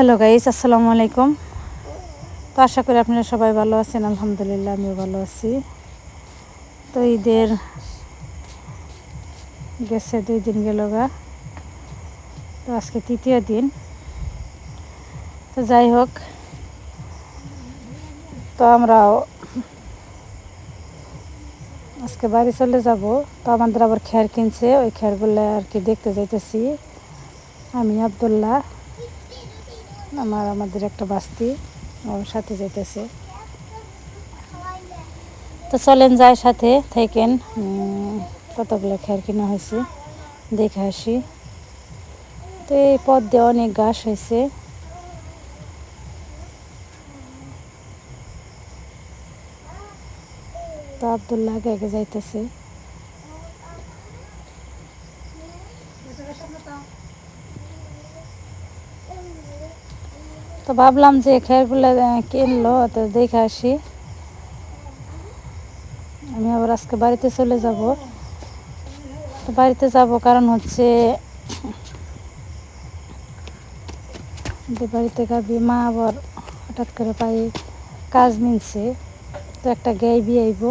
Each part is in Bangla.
হ্যালো গাইস, আসসালামু আলাইকুম। তো আশা করি আপনারা সবাই ভালো আছেন। আলহামদুলিল্লাহ আমিও ভালো আছি। তো ঈদের গেছে 2 দিন গেল গা, তো আজকে তৃতীয় দিন। তো যাই হোক, তো আমরাও আজকে বাড়ি চলে যাব। তো আমাদের আবার খের কিনছে, ওই খেরগুলো আর কি দেখতে যাইতেছি। আমি আব্দুল্লাহ, আমাদের একটা বাস্তি ওর সাথে যাইতেছে। তো চলেন যাই, সাথে থাকেন। কতগুলো খের কিনা হয়েছে দেখে আসি। তো এই পথ দিয়ে অনেক ঘাস হয়েছে। তো আব্দুল্লাহ আগে আগে যাইতেছে। তো ভাবলাম যে খেরগুলো কিনলো, তো দেখে আসি। আমি আবার আজকে বাড়িতে চলে যাব। তো বাড়িতে যাব কারণ হচ্ছে যে বাড়িতে গাবি মা আবার হঠাৎ করে পাই কাজ মিলছে, তো একটা গাই বিয়ে আইব।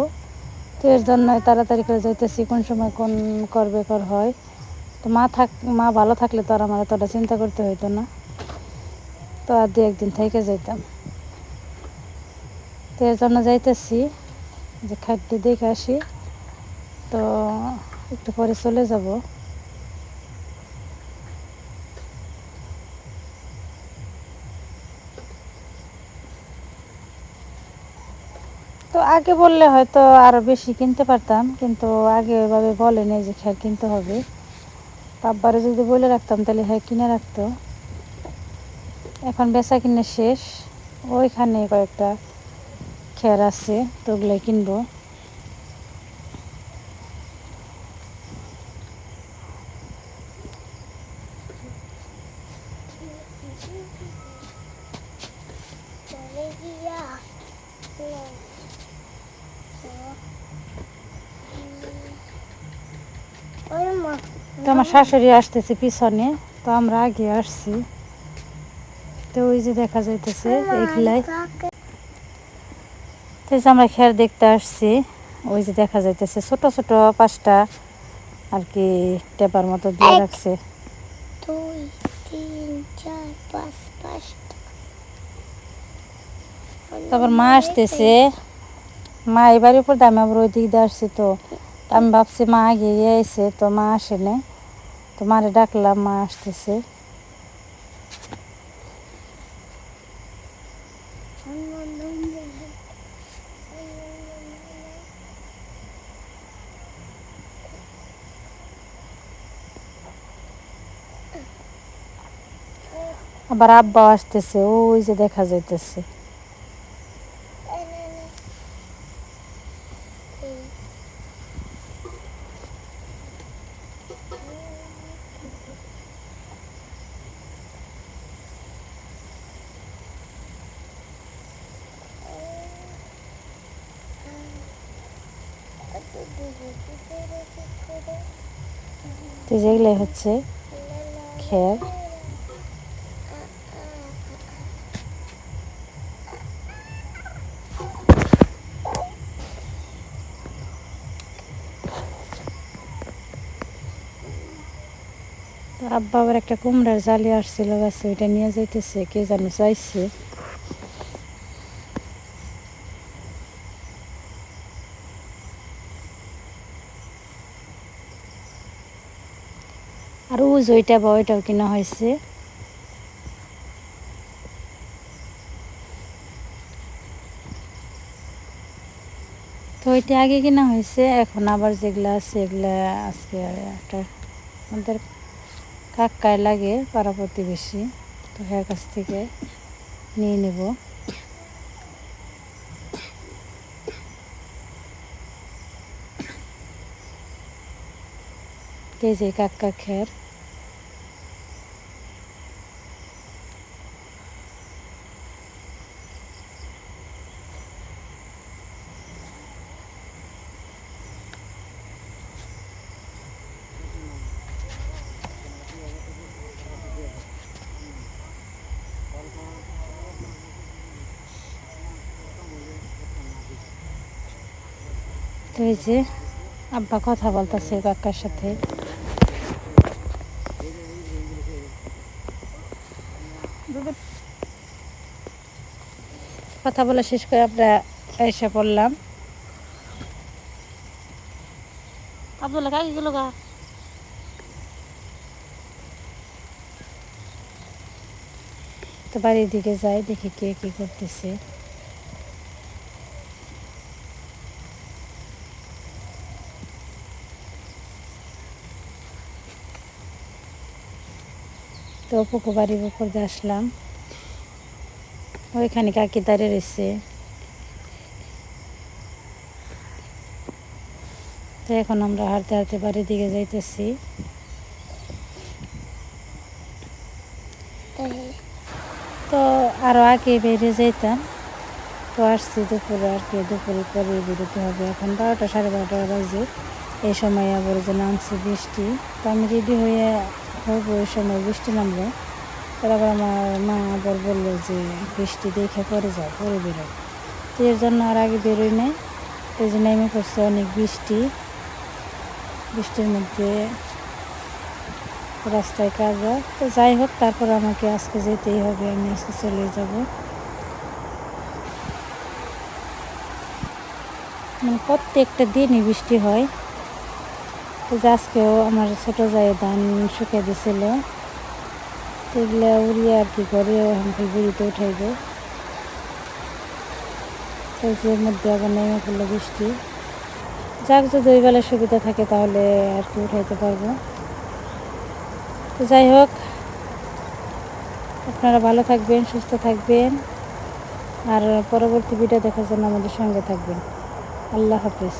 তো এর জন্য তাড়াতাড়ি করে যাইতেছি, কোন সময় কোন করবে কর হয়। তো মা ভালো থাকলে তো আর আমার এতটা চিন্তা করতে হইতো না। তো আর 2-1 দিন থেকে যাইতাম। তো এর জন্য যাইতেছি যে খাদ্য দেখে আসি। তো একটু পরে চলে যাব। তো আগে বললে হয়তো আরও বেশি কিনতে পারতাম, কিন্তু আগে ওইভাবে বলেনি যে খের কিনতে হবে। তো আব্বারে যদি বলে রাখতাম তাহলে হ্যাঁ কিনে রাখতো। এখন বেচা কিনে শেষ, ওইখানে কয়েকটা খের আছে, তো ওগুলোই কিনবো। তো আমার শাশুড়ি আসতেছে পিছনে, তো আমরা আগে আসছি। তো ওই যে দেখা যাইতেছে এইগুলাই, তো আমরা খের দেখতে আসছি। ওই যে দেখা যাইতেছে ছোট ছোট 5টা আর কি টেপার মতো দিয়ে রাখছে। 2 3 4 5 5টা। তারপর মা আসতেছে, মা এবার উপর দামে আবার ওই দিক দিয়ে আসছে। তো আমি ভাবছি মা আগে এসে, তো মা আসে না। তো মারে ডাকলাম, মা আসতেছে। আবার আব্বা আসতেছে, ওই যে দেখা যাইতেছে। তো যেগুলাই হচ্ছে খের। তো আব্বা আবার একটা কুমড়ার জালি আসছিল গাছে, ওইটা নিয়ে যাইতেছে, কে যেন চাইছে। আর ওই যে ওইটা বা ওইটাও কিনা হয়েছে। তো ওইটা আগে কিনা হয়েছে, এখন আবার যেগুলা আছে এগুলা আজকে একটা আমাদের কাকায় লাগে, পাড়া প্রতিবেশী, তো এর কাছ থেকে নিয়ে নেব। এই যে কাকা খের। তো এই যে আব্বা কথা বলতেছে কাকার সাথে। কথা বলা শেষ করে আমরা এসে পড়লাম। আব্দুল্লাহ কাকে গেল গা? তো বাড়ির দিকে যাই, দেখি কে কি করতেছে। তো পুকুর বাড়ির উপর দিয়ে আসলাম, ওইখানে কাকি দাঁড়িয়ে রয়েছে। তো এখন আমরা হাঁটতে হাঁটতে বাড়ির দিকে যাইতেছি। তো আরও আগে বেরিয়ে যেতাম, তো আসছি দুপুরে, আর কি দুপুরে পরে বেরোতে হবে। এখন 12টা 12:30 বাজে। এই সময় আবার যে নামছে বৃষ্টি, তো আমি রেডি হয়ে হবো, ওই সময় বৃষ্টি নামলো। তারপর আমার মা আবার বললো যে বৃষ্টি দেখে পরে যাও, পরে বেরো। তো এর জন্য আর আগে বেরোই নাই। তো যে নেমে পড়ছে অনেক বৃষ্টি, বৃষ্টির মধ্যে রাস্তায় কাজা। তো যাই হোক, তারপর আমাকে আজকে যেতেই হবে, আমি আজকে চলে যাব। মানে প্রত্যেকটা দিনই বৃষ্টি হয়। তো আজকেও আমার ছোটো জায়ে ধান শুকিয়ে দিছিল, তো এগুলো উড়িয়ে আর কি করে আমাকে বুড়িতে উঠাইব। তো এর মধ্যে আবার নেমে পড়লো বৃষ্টি। যাক, যদি ওই বেলায় সুবিধা থাকে তাহলে আর কি উঠাইতে পারবো। তো যাই হোক, আপনারা ভালো থাকবেন, সুস্থ থাকবেন, আর পরবর্তী ভিডিও দেখার জন্য আমাদের সঙ্গে থাকবেন। আল্লাহ হাফেজ।